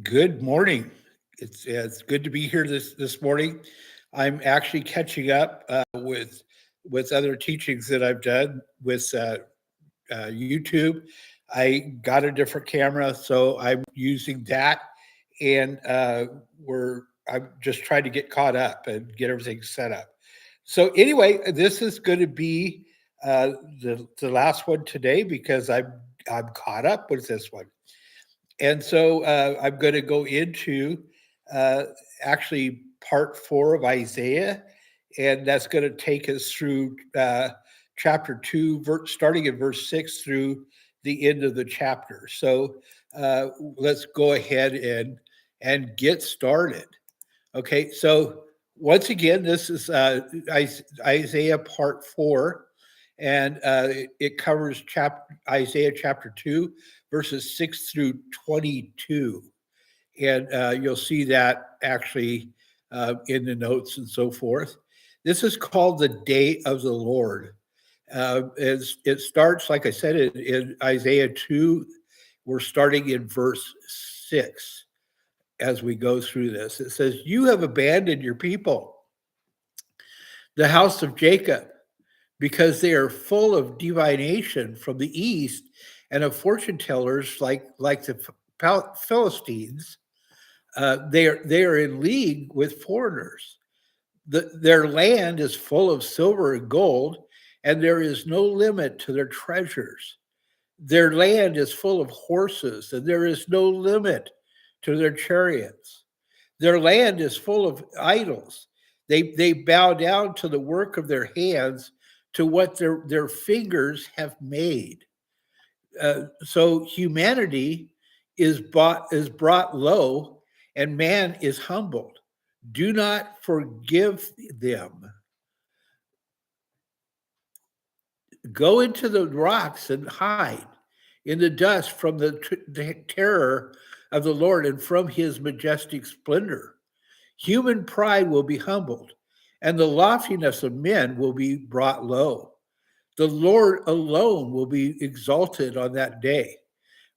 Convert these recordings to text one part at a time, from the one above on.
Good morning. It's good to be here this morning. I'm actually catching up with other teachings that I've done with YouTube. I got a different camera, so I'm using that, and we're I'm just trying to get caught up and get everything set up. So anyway, this is going to be uh, the last one today because I'm caught up with this one. And so I'm going to go into uh, actually part 4 of Isaiah, and that's going to take us through chapter 2, starting at verse 6 through the end of the chapter. So let's go ahead and get started. Okay, so once again, this is Isaiah part 4, and it covers Isaiah chapter 2, verses 6 through 22. And you'll see that actually in the notes and so forth. This is called the Day of the Lord. It starts, like I said, in Isaiah 2. We're starting in verse 6 as we go through this. It says, "You have abandoned your people, the house of Jacob, because they are full of divination from the east and of fortune tellers like the Philistines. They are in league with foreigners. Their land is full of silver and gold, and there is no limit to their treasures. Their land is full of horses, and there is no limit to their chariots. Their land is full of idols. They bow down to the work of their hands, to what their fingers have made. So humanity is brought low, and man is humbled. Do not forgive them. Go into the rocks and hide in the dust from the terror of the Lord and from his majestic splendor. Human pride will be humbled, and the loftiness of men will be brought low. The Lord alone will be exalted on that day.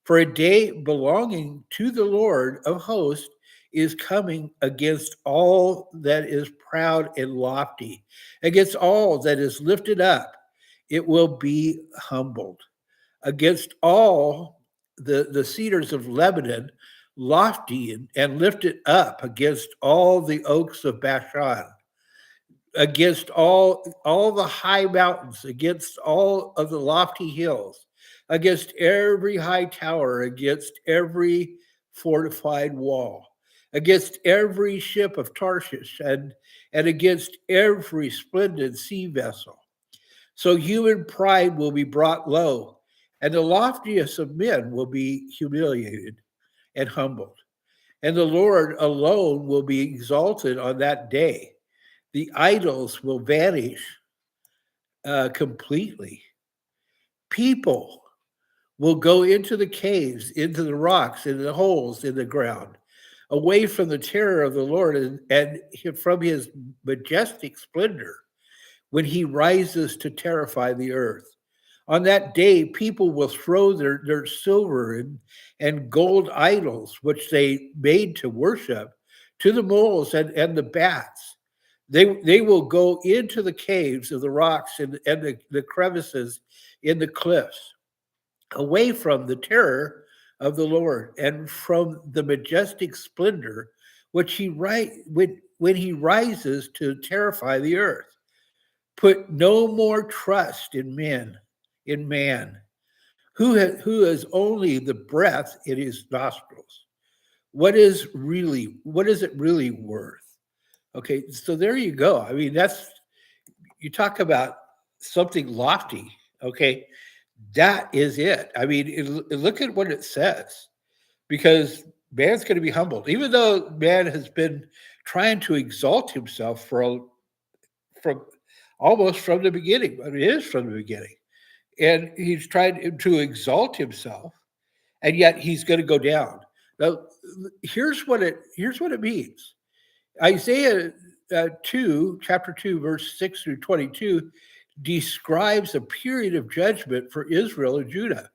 For a day belonging to the Lord of hosts is coming against all that is proud and lofty, against all that is lifted up. It will be humbled. Against all the cedars of Lebanon, lofty and lifted up, against all the oaks of Bashan, against all the high mountains, against all of the lofty hills, against every high tower, against every fortified wall, against every ship of Tarshish, and against every splendid sea vessel. So human pride will be brought low, and the loftiest of men will be humiliated and humbled. And the Lord alone will be exalted on that day. The idols will vanish completely. People will go into the caves, into the rocks, into the holes in the ground, away from the terror of the Lord and from his majestic splendor when he rises to terrify the earth. On that day, people will throw their silver and gold idols, which they made to worship, to the moles and the bats. They will go into the caves of the rocks and the crevices in the cliffs, away from the terror of the Lord and from the majestic splendor which when he rises to terrify the earth. Put no more trust in man, who has only the breath in his nostrils. What is it really worth? Okay, so there you go. I mean, you talk about something lofty. Okay, that is it. I mean, look at what it says, because man's going to be humbled, even though man has been trying to exalt himself from almost from the beginning. I mean, it is from the beginning, and he's trying to exalt himself, and yet he's going to go down. Now, here's what it means. Isaiah 2, chapter 2, verse 6 through 22, describes a period of judgment for Israel and Judah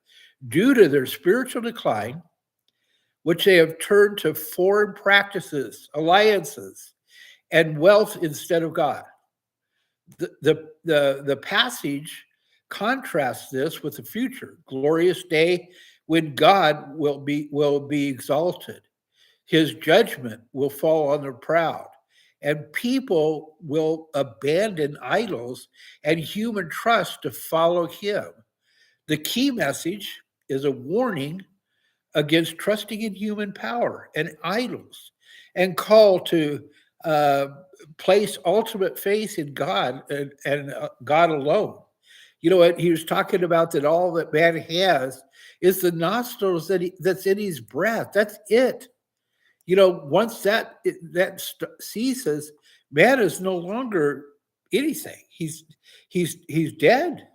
due to their spiritual decline, which they have turned to foreign practices, alliances, and wealth instead of God. The passage contrasts this with the future glorious day when God will be exalted. His judgment will fall on the proud, and people will abandon idols and human trust to follow him. The key message is a warning against trusting in human power and idols, and call to uh, place ultimate faith in God and God alone. You know what he was talking about, that all that man has is the nostrils that's in his breath. That's it. You know, once ceases, man is no longer anything. He's dead.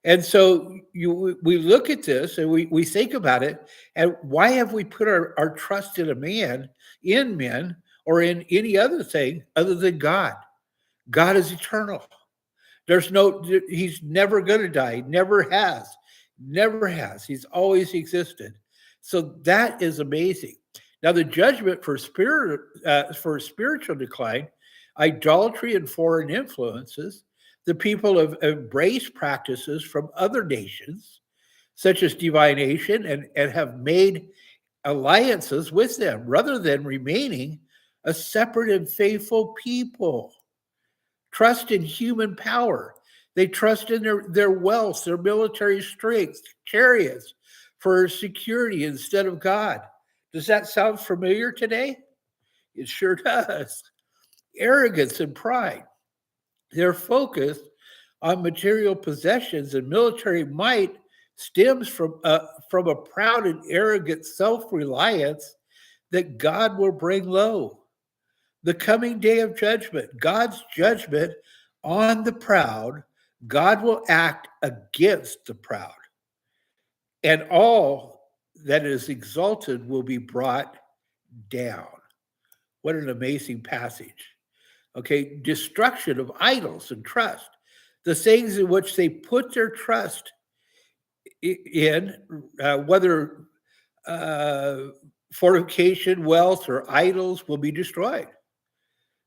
And so we look at this and we think about it, and why have we put our trust in in men, or in any other thing other than God? God is eternal. He's never going to die, never has. He's always existed. So that is amazing. Now, the judgment for spiritual decline, idolatry, and foreign influences, the people have embraced practices from other nations, such as divination, and have made alliances with them rather than remaining a separate and faithful people. Trust in human power. They trust in their wealth, their military strength, chariots for security instead of God. Does that sound familiar today? It sure does. Arrogance and pride. Their focus on material possessions and military might stems from a proud and arrogant self-reliance that God will bring low. The coming day of judgment, God's judgment on the proud, God will act against the proud, and all that is exalted will be brought down. What an amazing passage. Okay, destruction of idols and trust, the things in which they put their trust in, whether fortification, wealth, or idols, will be destroyed.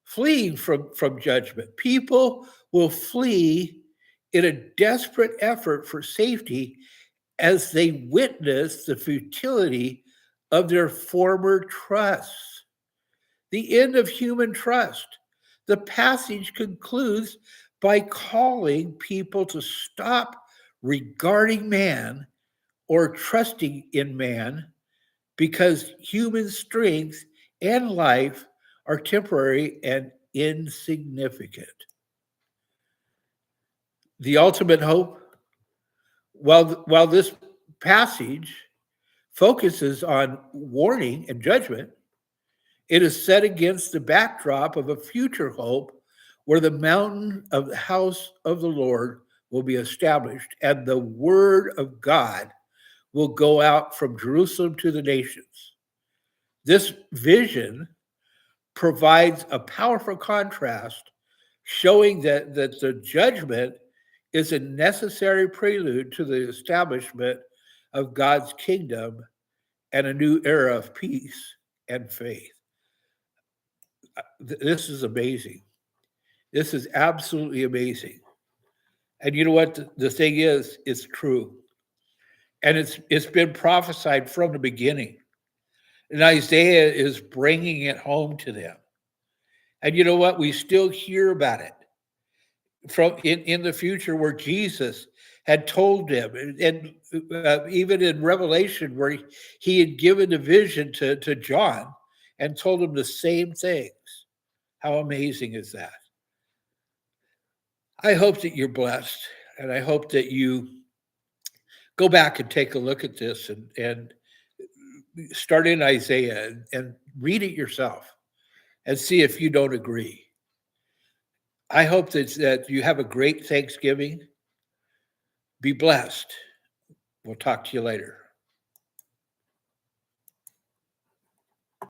Fleeing from judgment. People will flee in a desperate effort for safety as they witness the futility of their former trusts. The end of human trust. The passage concludes by calling people to stop regarding man or trusting in man, because human strength and life are temporary and insignificant. The ultimate hope, while this passage focuses on warning and judgment, it is set against the backdrop of a future hope where the mountain of the house of the Lord will be established and the word of God will go out from Jerusalem to the nations. This vision provides a powerful contrast, showing that the judgment is a necessary prelude to the establishment of God's kingdom and a new era of peace and faith. This is amazing. This is absolutely amazing. And you know what? The thing is, it's true. And it's been prophesied from the beginning. And Isaiah is bringing it home to them. And you know what? We still hear about it from in the future, where Jesus had told them, and even in Revelation, where he had given a vision to John and told him the same things. How amazing is that? I hope that you're blessed, and I hope that you go back and take a look at this and start in Isaiah and read it yourself and see if you don't agree. I hope that you have a great Thanksgiving. Be blessed. We'll talk to you later.